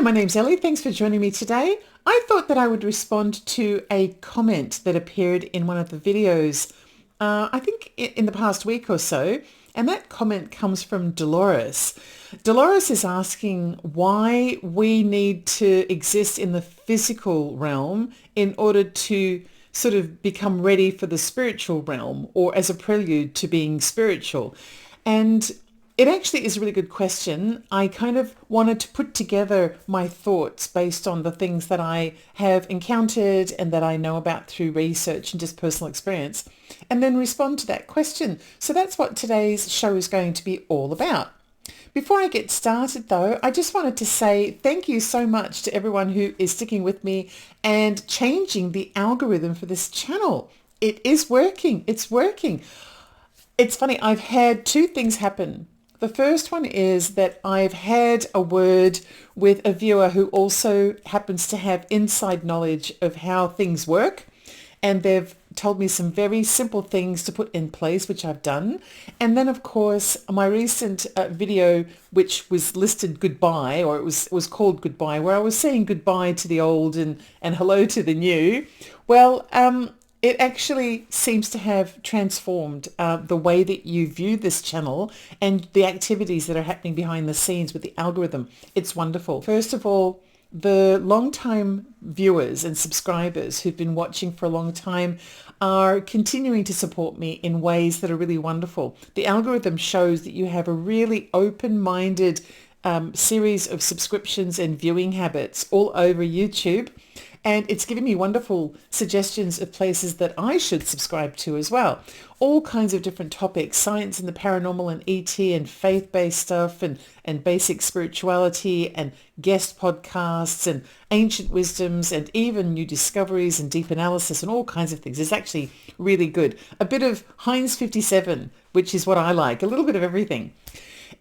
my name's Ellie. Thanks for joining me today. I thought that I would respond to a comment that appeared in one of the videos, I think in the past week or so, and that comment comes from Dolores. Dolores is asking why we need to exist in the physical realm in order to sort of become ready for the spiritual realm, or as a prelude to being spiritual. And it actually is a really good question. I kind of wanted to put together my thoughts based on the things that I have encountered and that I know about through research and just personal experience, and then respond to that question. So that's what today's show is going to be all about. Before I get started though, I just wanted to say thank you so much to everyone who is sticking with me and changing the algorithm for this channel. It is working. It's working. It's funny. I've had two things happen. The first one is that I've had a word with a viewer who also happens to have inside knowledge of how things work. And they've told me some very simple things to put in place, which I've done. And then, of course, my recent video, which was listed goodbye, or it was called goodbye, where I was saying goodbye to the old and hello to the new. Well, it actually seems to have transformed the way that you view this channel and the activities that are happening behind the scenes with the algorithm. It's wonderful. First of all, the long-time viewers and subscribers who've been watching for a long time are continuing to support me in ways that are really wonderful. The algorithm shows that you have a really open-minded series of subscriptions and viewing habits all over YouTube. And it's given me wonderful suggestions of places that I should subscribe to as well. All kinds of different topics, science and the paranormal and ET and faith-based stuff and basic spirituality and guest podcasts and ancient wisdoms and even new discoveries and deep analysis and all kinds of things. It's actually really good. A bit of Heinz 57, which is what I like, a little bit of everything.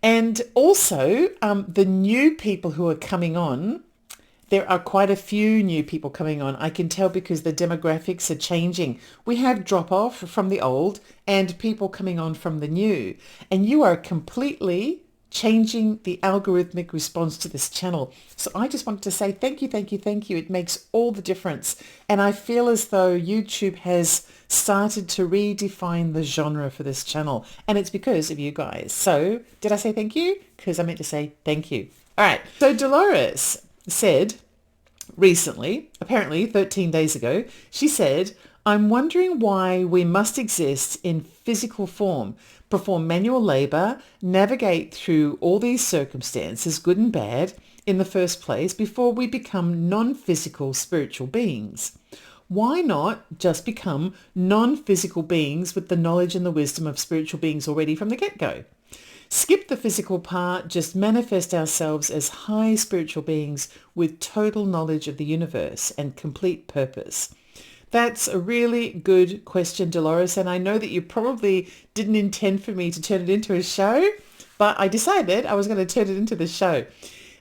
And also the new people who are coming on. There are quite a few new people coming on. I can tell because the demographics are changing. We have drop off from the old and people coming on from the new. And you are completely changing the algorithmic response to this channel. So I just wanted to say thank you, thank you, thank you. It makes all the difference. And I feel as though YouTube has started to redefine the genre for this channel. And it's because of you guys. So did I say thank you? Because I meant to say thank you. All right. So Dolores said recently, apparently 13 days ago, she said, I'm wondering why we must exist in physical form, perform manual labor, navigate through all these circumstances, good and bad, in the first place before we become non-physical spiritual beings. Why not just become non-physical beings with the knowledge and the wisdom of spiritual beings already from the get-go? Skip the physical part, just manifest ourselves as high spiritual beings with total knowledge of the universe and complete purpose. That's a really good question, Dolores, and I know that you probably didn't intend for me to turn it into a show, but I decided I was going to turn it into the show.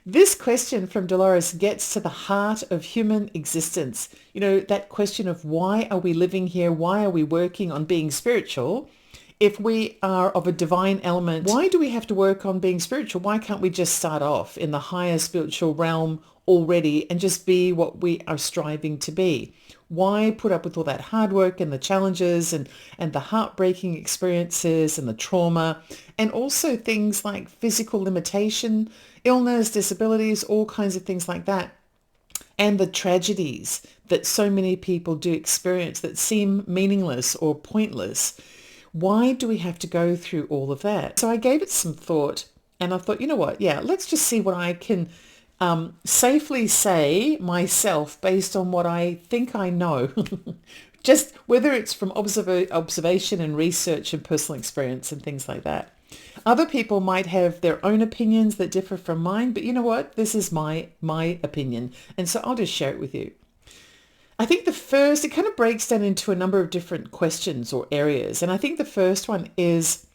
This question from Dolores gets to the heart of human existence. You know, that question of why are we living here? Why are we working on being spiritual? If we are of a divine element, why do we have to work on being spiritual? Why can't we just start off in the higher spiritual realm already and just be what we are striving to be? Why put up with all that hard work and the challenges and the heartbreaking experiences and the trauma and also things like physical limitation, illness, disabilities, all kinds of things like that, and the tragedies that so many people do experience that seem meaningless or pointless? Why do we have to go through all of that? So I gave it some thought and I thought, you know what? Yeah, let's just see what I can safely say myself based on what I think I know. Just whether it's from observation and research and personal experience and things like that. Other people might have their own opinions that differ from mine, but you know what? This is my opinion. And so I'll just share it with you. I think it kind of breaks down into a number of different questions or areas. And I think the first one is,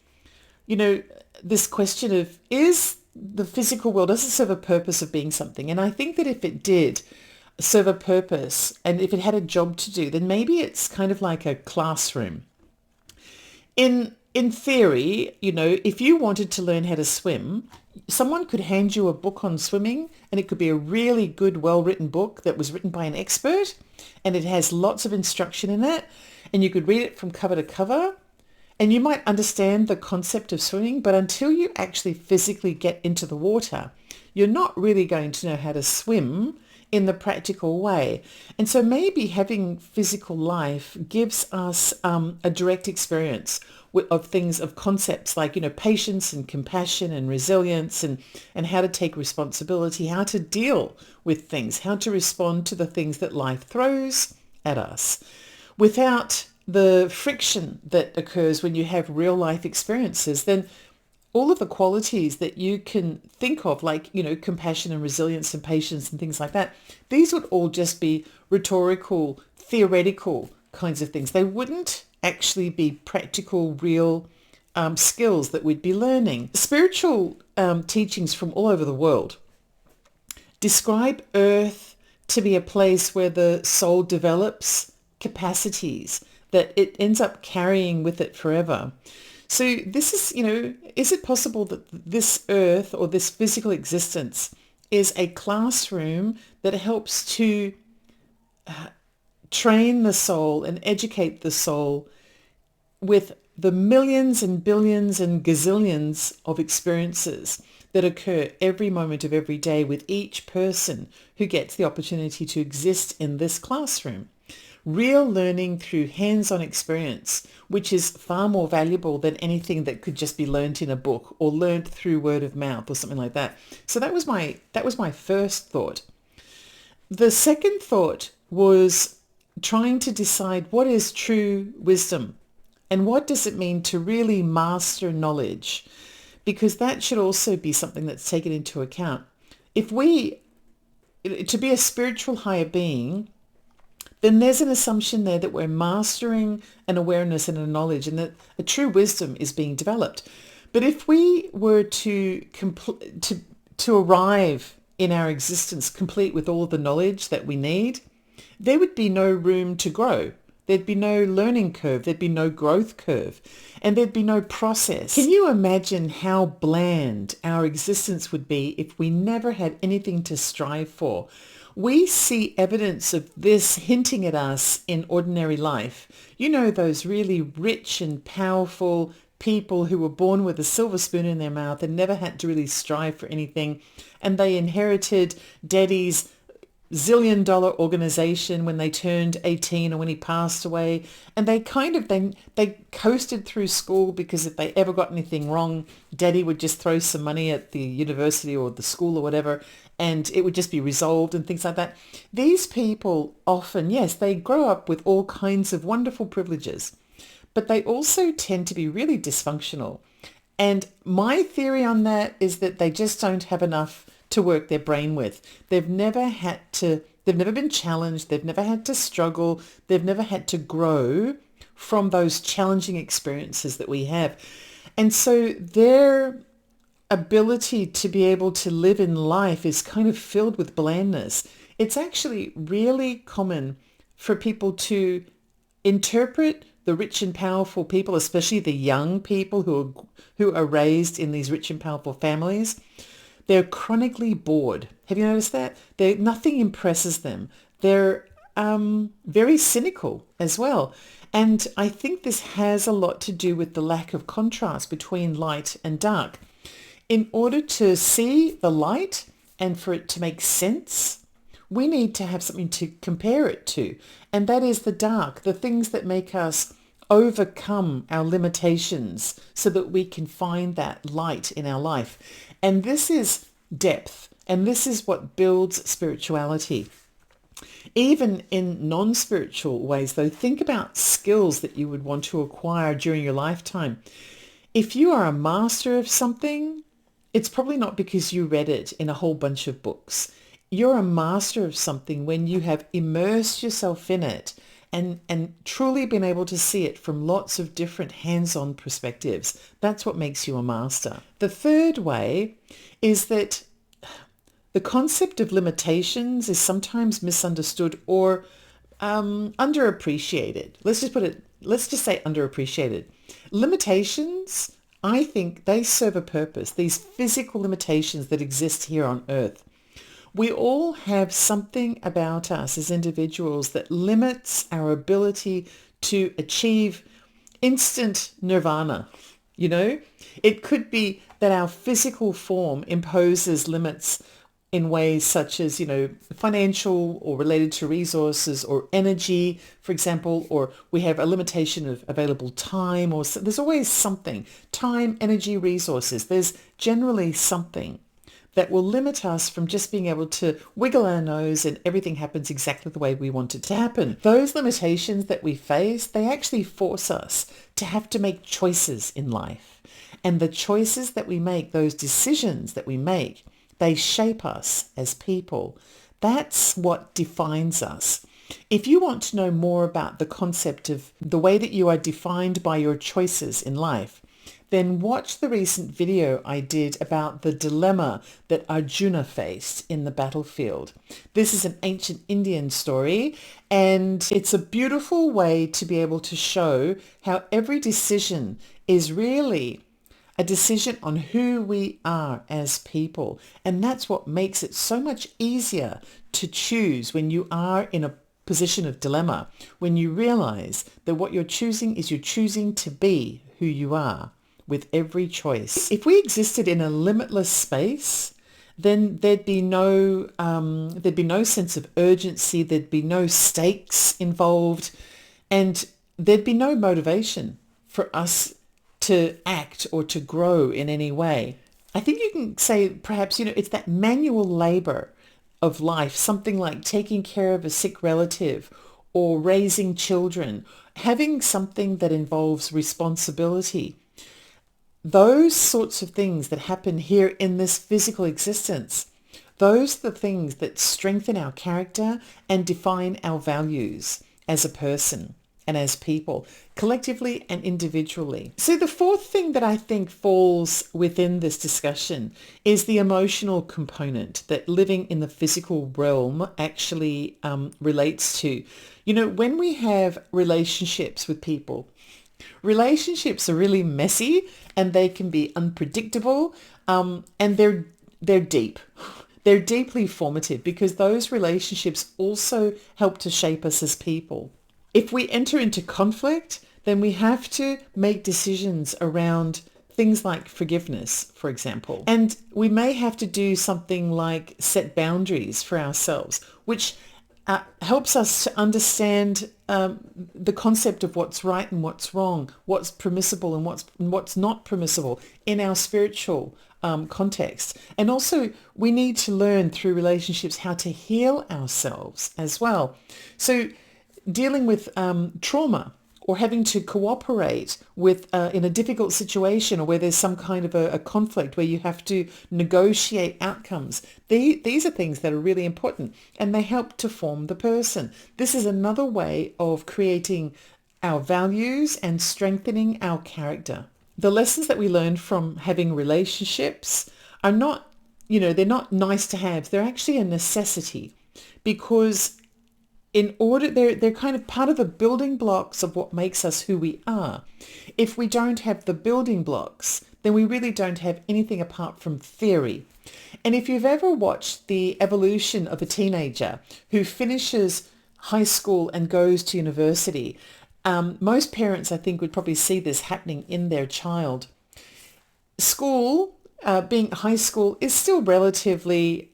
you know, this question of, is the physical world, does it serve a purpose of being something? And I think that if it did serve a purpose and if it had a job to do, then maybe it's kind of like a classroom. In theory, you know, if you wanted to learn how to swim, someone could hand you a book on swimming, and it could be a really good, well-written book that was written by an expert, and it has lots of instruction in it, and you could read it from cover to cover, and you might understand the concept of swimming, but until you actually physically get into the water, you're not really going to know how to swim in the practical way. And so maybe having physical life gives us a direct experience of things, of concepts like, patience and compassion and resilience, and how to take responsibility, how to deal with things, how to respond to the things that life throws at us without the friction that occurs when you have real life experiences. Then all of the qualities that you can think of, like, compassion and resilience and patience and things like that, these would all just be rhetorical, theoretical kinds of things. They wouldn't actually be practical, real skills that we'd be learning. Spiritual teachings from all over the world describe Earth to be a place where the soul develops capacities that it ends up carrying with it forever. So this is it possible that this earth or this physical existence is a classroom that helps to train the soul and educate the soul with the millions and billions and gazillions of experiences that occur every moment of every day with each person who gets the opportunity to exist in this classroom? Real learning through hands-on experience, which is far more valuable than anything that could just be learnt in a book or learnt through word of mouth or something like that. So that was my first thought. The second thought was trying to decide what is true wisdom and what does it mean to really master knowledge, because that should also be something that's taken into account. To be a spiritual higher being, then there's an assumption there that we're mastering an awareness and a knowledge, and that a true wisdom is being developed. But if we were to arrive in our existence complete with all the knowledge that we need, there would be no room to grow. There'd be no learning curve. There'd be no growth curve. And there'd be no process. Can you imagine how bland our existence would be if we never had anything to strive for? We see evidence of this hinting at us in ordinary life. Those really rich and powerful people who were born with a silver spoon in their mouth and never had to really strive for anything. And they inherited daddy's zillion-dollar organization when they turned 18 or when he passed away. And they coasted through school, because if they ever got anything wrong, daddy would just throw some money at the university or the school or whatever, and it would just be resolved and things like that. These people often, yes, they grow up with all kinds of wonderful privileges, but they also tend to be really dysfunctional. And my theory on that is that they just don't have enough to work their brain with. They've never been challenged. They've never had to struggle. They've never had to grow from those challenging experiences that we have. And so their ability to be able to live in life is kind of filled with blandness. It's actually really common for people to interpret the rich and powerful people, especially the young people who are raised in these rich and powerful families. They're chronically bored. Have you noticed that? Nothing impresses them. They're very cynical as well. And I think this has a lot to do with the lack of contrast between light and dark. In order to see the light and for it to make sense, we need to have something to compare it to. And that is the dark, the things that make us overcome our limitations so that we can find that light in our life. And this is depth, and this is what builds spirituality. Even in non-spiritual ways, though, think about skills that you would want to acquire during your lifetime. If you are a master of something, it's probably not because you read it in a whole bunch of books. You're a master of something when you have immersed yourself in it and truly been able to see it from lots of different hands-on perspectives. That's what makes you a master. The third way is that the concept of limitations is sometimes misunderstood or underappreciated. Let's just say underappreciated. Limitations I think they serve a purpose, these physical limitations that exist here on earth. We all have something about us as individuals that limits our ability to achieve instant nirvana. You know, it could be that our physical form imposes limits in ways such as, financial or related to resources or energy, for example, or we have a limitation of available time, or there's always something. Time, energy, resources. There's generally something that will limit us from just being able to wiggle our nose and everything happens exactly the way we want it to happen. Those limitations that we face, they actually force us to have to make choices in life. And the choices that we make, those decisions that we make, they shape us as people. That's what defines us. If you want to know more about the concept of the way that you are defined by your choices in life, then watch the recent video I did about the dilemma that Arjuna faced in the battlefield. This is an ancient Indian story, and it's a beautiful way to be able to show how every decision is really a decision on who we are as people. And that's what makes it so much easier to choose when you are in a position of dilemma, when you realize that what you're choosing is you're choosing to be who you are with every choice. If we existed in a limitless space, then there'd be no sense of urgency, there'd be no stakes involved, and there'd be no motivation for us to act or to grow in any way. I think you can say perhaps, it's that manual labor of life, something like taking care of a sick relative or raising children, having something that involves responsibility. Those sorts of things that happen here in this physical existence, those are the things that strengthen our character and define our values as a person and as people, collectively and individually. So the fourth thing that I think falls within this discussion is the emotional component that living in the physical realm actually relates to. When we have relationships with people, relationships are really messy and they can be unpredictable, and they're deep. They're deeply formative because those relationships also help to shape us as people. If we enter into conflict, then we have to make decisions around things like forgiveness, for example. And we may have to do something like set boundaries for ourselves, which helps us to understand the concept of what's right and what's wrong, what's permissible and what's not permissible in our spiritual context. And also we need to learn through relationships how to heal ourselves as well. So dealing with trauma or having to cooperate with in a difficult situation or where there's some kind of a conflict where you have to negotiate outcomes. These are things that are really important and they help to form the person. This is another way of creating our values and strengthening our character. The lessons that we learn from having relationships are not, they're not nice to have. They're actually a necessity because they're kind of part of the building blocks of what makes us who we are. If we don't have the building blocks, then we really don't have anything apart from theory. And if you've ever watched the evolution of a teenager who finishes high school and goes to university, most parents, I think, would probably see this happening in their child. School, being high school, is still relatively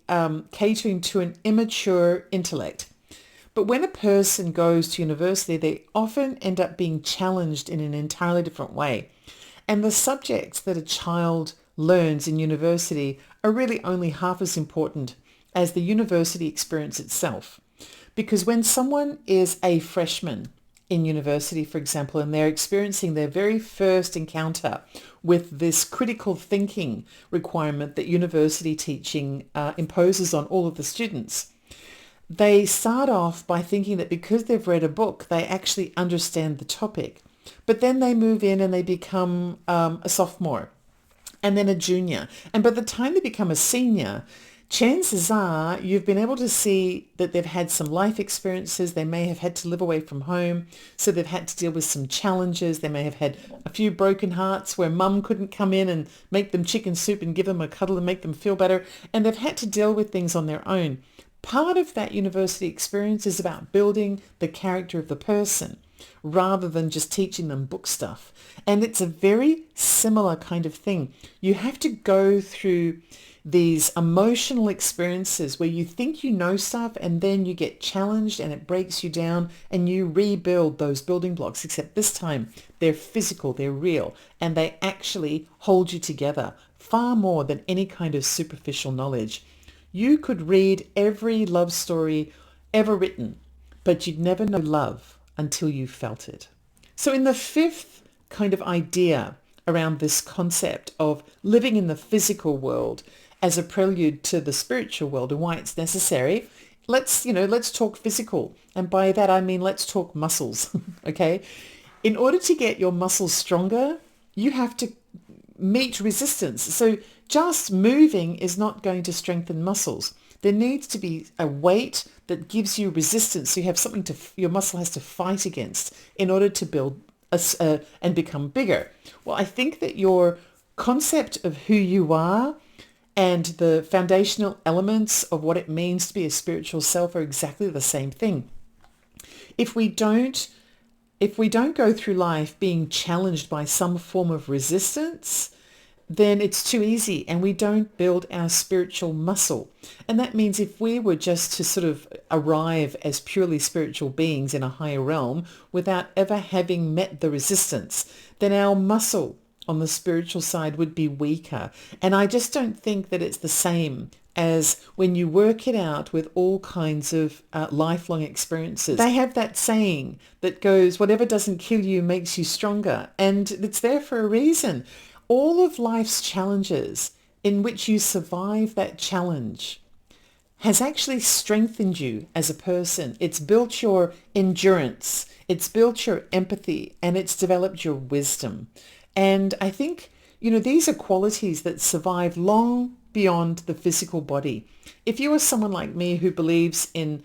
catering to an immature intellect. But when a person goes to university, they often end up being challenged in an entirely different way. And the subjects that a child learns in university are really only half as important as the university experience itself. Because when someone is a freshman in university, for example, and they're experiencing their very first encounter with this critical thinking requirement that university teaching imposes on all of the students, they start off by thinking that because they've read a book, they actually understand the topic. But then they move in and they become a sophomore and then a junior. And by the time they become a senior, chances are you've been able to see that they've had some life experiences. They may have had to live away from home, so they've had to deal with some challenges. They may have had a few broken hearts where mum couldn't come in and make them chicken soup and give them a cuddle and make them feel better, and they've had to deal with things on their own. Part of that university experience is about building the character of the person rather than just teaching them book stuff. And it's a very similar kind of thing. You have to go through these emotional experiences where you think you know stuff and then you get challenged and it breaks you down and you rebuild those building blocks, except this time they're physical, they're real, and they actually hold you together far more than any kind of superficial knowledge. You could read every love story ever written, but you'd never know love until you felt it. So in the fifth kind of idea around this concept of living in the physical world as a prelude to the spiritual world and why it's necessary, let's talk physical. And by that, I mean, let's talk muscles. Okay. In order to get your muscles stronger, you have to meet resistance. So just moving is not going to strengthen muscles. There needs to be a weight that gives you resistance. So you have something your muscle has to fight against in order to build and become bigger. Well, I think that your concept of who you are and the foundational elements of what it means to be a spiritual self are exactly the same thing. If we don't go through life being challenged by some form of resistance, then it's too easy and we don't build our spiritual muscle. And that means if we were just to sort of arrive as purely spiritual beings in a higher realm without ever having met the resistance, then our muscle on the spiritual side would be weaker. And I just don't think that it's the same as when you work it out with all kinds of lifelong experiences. They have that saying that goes, whatever doesn't kill you makes you stronger. And it's there for a reason. All of life's challenges in which you survive that challenge has actually strengthened you as a person. It's built your endurance, it's built your empathy, and it's developed your wisdom. And I think, these are qualities that survive long beyond the physical body. If you are someone like me who believes in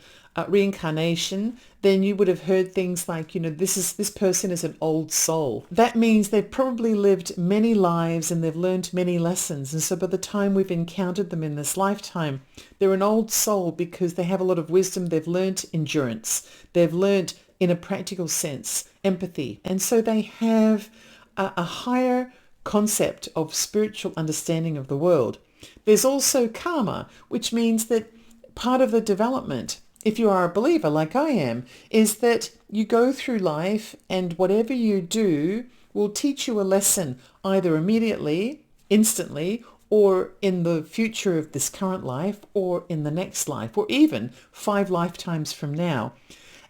reincarnation, then you would have heard things like, this person is an old soul. That means they've probably lived many lives and they've learned many lessons. And so by the time we've encountered them in this lifetime, they're an old soul because they have a lot of wisdom. They've learned endurance. They've learned, in a practical sense, empathy. And so they have a higher concept of spiritual understanding of the world. There's also karma, which means that part of the development, if you are a believer like I am, is that you go through life and whatever you do will teach you a lesson either immediately, instantly, or in the future of this current life, or in the next life, or even 5 lifetimes from now.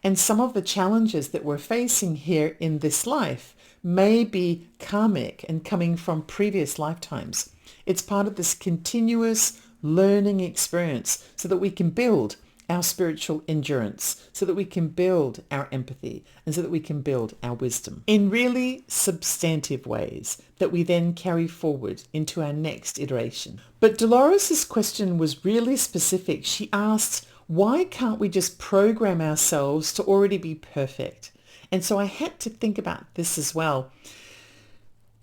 And some of the challenges that we're facing here in this life may be karmic and coming from previous lifetimes. It's part of this continuous learning experience so that we can build our spiritual endurance, so that we can build our empathy, and so that we can build our wisdom in really substantive ways that we then carry forward into our next iteration. But Dolores' question was really specific. She asked, why can't we just program ourselves to already be perfect? And so I had to think about this as well.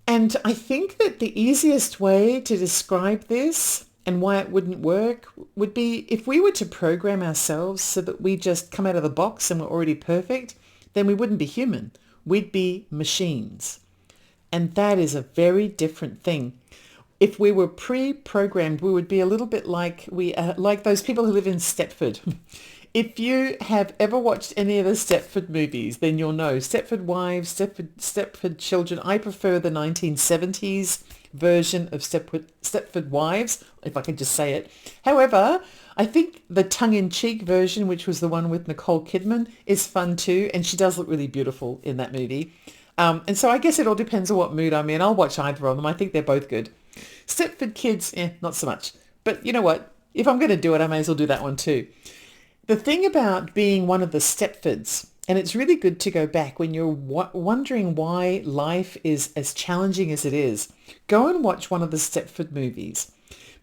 And I think that the easiest way to describe this and why it wouldn't work would be if we were to program ourselves so that we just come out of the box and we're already perfect, then we wouldn't be human. We'd be machines. And that is a very different thing. If we were pre-programmed, we would be a little bit like those people who live in Stepford. If you have ever watched any of the Stepford movies, then you'll know Stepford Wives, Stepford Children. I prefer the 1970s version of Stepford Wives, if I can just say it. However, I think the tongue-in-cheek version, which was the one with Nicole Kidman, is fun too, and she does look really beautiful in that movie. And so I guess it all depends on what mood I'm in. I'll watch either of them. I think they're both good. Stepford Kids, not so much. But you know what? If I'm going to do it, I may as well do that one too. The thing about being one of the Stepfords, and it's really good to go back when you're wondering why life is as challenging as it is, go and watch one of the Stepford movies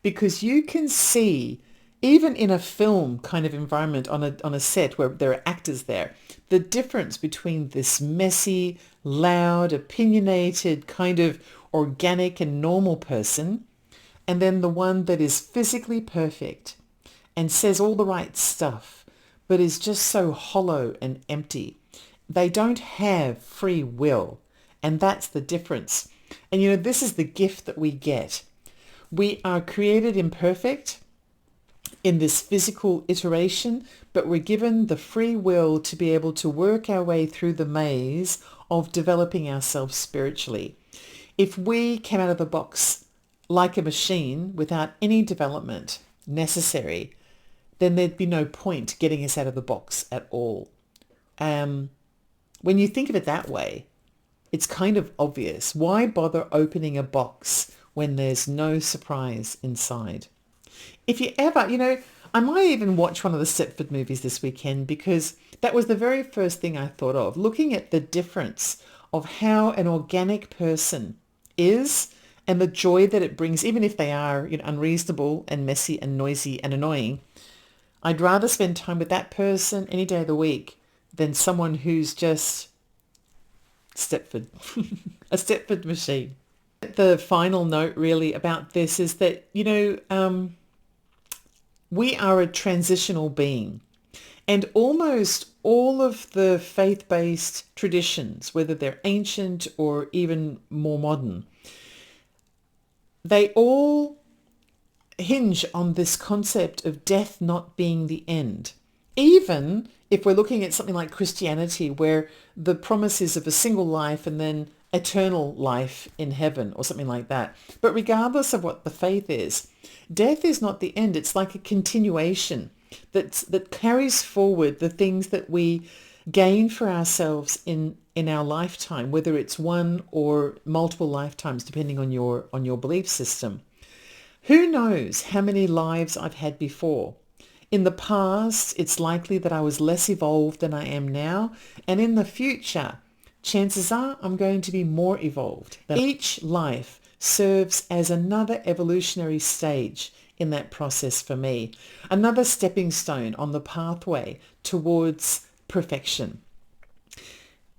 because you can see Even in a film kind of environment on a set where there are actors there, the difference between this messy, loud, opinionated, kind of organic and normal person and then the one that is physically perfect and says all the right stuff, but is just so hollow and empty. They don't have free will. And that's the difference. And this is the gift that we get. We are created imperfect in this physical iteration, but we're given the free will to be able to work our way through the maze of developing ourselves spiritually. If we came out of the box like a machine without any development necessary, then there'd be no point getting us out of the box at all. When you think of it that way, it's kind of obvious. Why bother opening a box when there's no surprise inside? If you ever, I might even watch one of the Stepford movies this weekend because that was the very first thing I thought of, looking at the difference of how an organic person is and the joy that it brings, even if they are unreasonable and messy and noisy and annoying. I'd rather spend time with that person any day of the week than someone who's just Stepford, a Stepford machine. The final note really about this is that, we are a transitional being, and almost all of the faith-based traditions, whether they're ancient or even more modern, they all hinge on this concept of death not being the end. Even if we're looking at something like Christianity, where the promise is of a single life and then eternal life in heaven or something like that. But regardless of what the faith is, death is not the end. It's like a continuation that carries forward the things that we gain for ourselves in our lifetime, whether it's one or multiple lifetimes, depending on your belief system. Who knows how many lives I've had before? In the past, it's likely that I was less evolved than I am now. And in the future, chances are I'm going to be more evolved. Each life serves as another evolutionary stage in that process for me. Another stepping stone on the pathway towards perfection.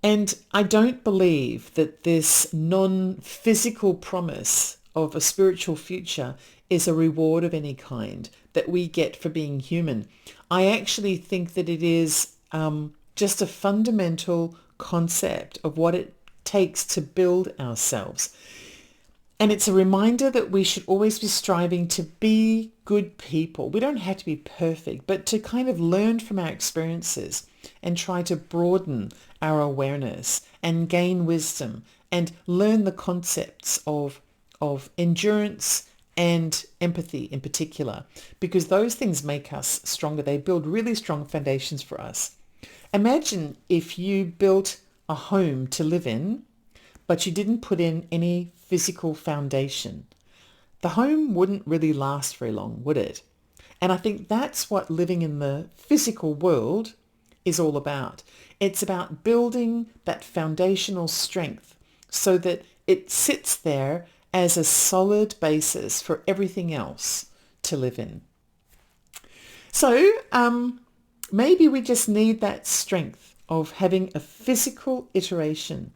And I don't believe that this non-physical promise of a spiritual future is a reward of any kind that we get for being human. I actually think that it is just a fundamental concept of what it takes to build ourselves. And it's a reminder that we should always be striving to be good people. We don't have to be perfect, but to kind of learn from our experiences and try to broaden our awareness and gain wisdom and learn the concepts of endurance and empathy in particular, because those things make us stronger. They build really strong foundations for us. Imagine if you built a home to live in, but you didn't put in any physical foundation. The home wouldn't really last very long, would it? And I think that's what living in the physical world is all about. It's about building that foundational strength so that it sits there as a solid basis for everything else to live in. So maybe we just need that strength of having a physical iteration.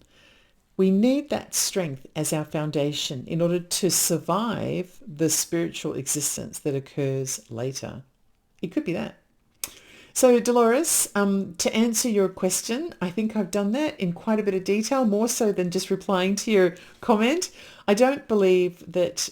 We need that strength as our foundation in order to survive the spiritual existence that occurs later. It could be that. So Dolores, to answer your question, I think I've done that in quite a bit of detail, more so than just replying to your comment. I don't believe that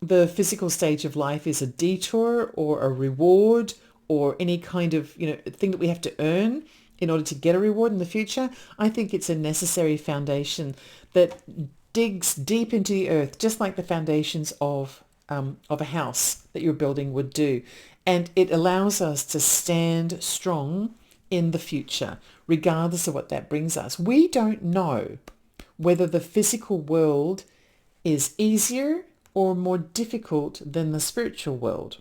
the physical stage of life is a detour or a reward or any kind of thing that we have to earn in order to get a reward in the future. I think it's a necessary foundation that digs deep into the earth, just like the foundations of a house that you're building would do. And it allows us to stand strong in the future, regardless of what that brings us. We don't know whether the physical world is easier or more difficult than the spiritual world.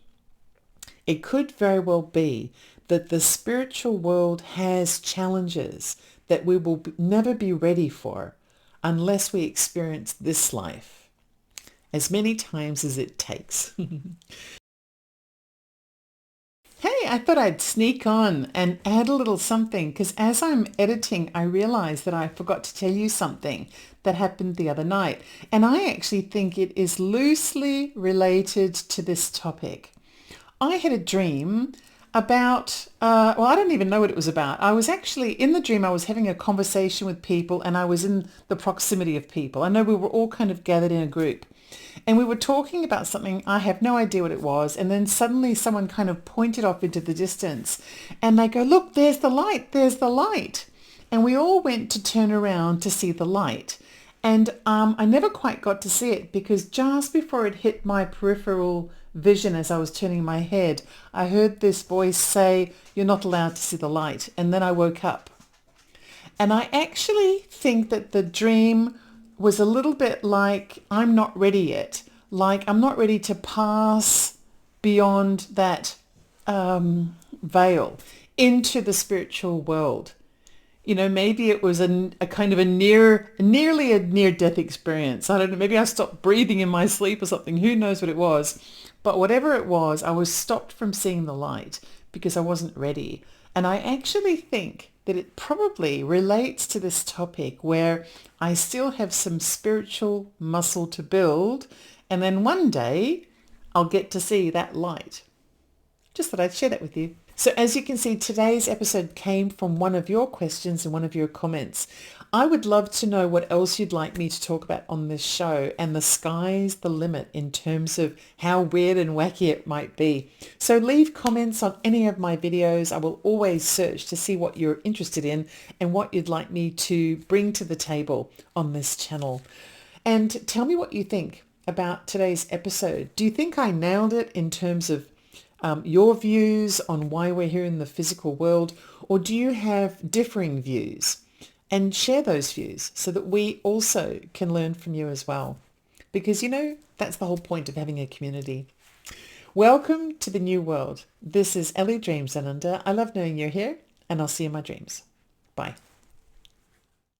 It could very well be that the spiritual world has challenges that we will never be ready for unless we experience this life as many times as it takes. Hey, I thought I'd sneak on and add a little something because as I'm editing, I realized that I forgot to tell you something that happened the other night. And I actually think it is loosely related to this topic. I had a dream about, well, I don't even know what it was about. I was actually, in the dream, I was having a conversation with people and I was in the proximity of people. I know we were all kind of gathered in a group. And we were talking about something, I have no idea what it was. And then suddenly someone kind of pointed off into the distance and they go, look, there's the light, there's the light. And we all went to turn around to see the light. And I never quite got to see it because just before it hit my peripheral vision as I was turning my head, I heard this voice say, you're not allowed to see the light. And then I woke up. And I actually think that the dream was a little bit like I'm not ready yet. Like I'm not ready to pass beyond that veil into the spiritual world. You know, maybe it was a kind of nearly a near-death experience. I don't know, maybe I stopped breathing in my sleep or something. Who knows what it was? But whatever it was, I was stopped from seeing the light because I wasn't ready. And I actually think that it probably relates to this topic where I still have some spiritual muscle to build. And then one day I'll get to see that light. Just thought I'd share that with you. So as you can see, today's episode came from one of your questions and one of your comments. I would love to know what else you'd like me to talk about on this show, and the sky's the limit in terms of how weird and wacky it might be. So leave comments on any of my videos. I will always search to see what you're interested in and what you'd like me to bring to the table on this channel. And tell me what you think about today's episode. Do you think I nailed it in terms of your views on why we're here in the physical world, or do you have differing views? And share those views so that we also can learn from you as well. Because, you know, that's the whole point of having a community. Welcome to the new world. This is Ellie Dreams and Under. I love knowing you're here, and I'll see you in my dreams. Bye.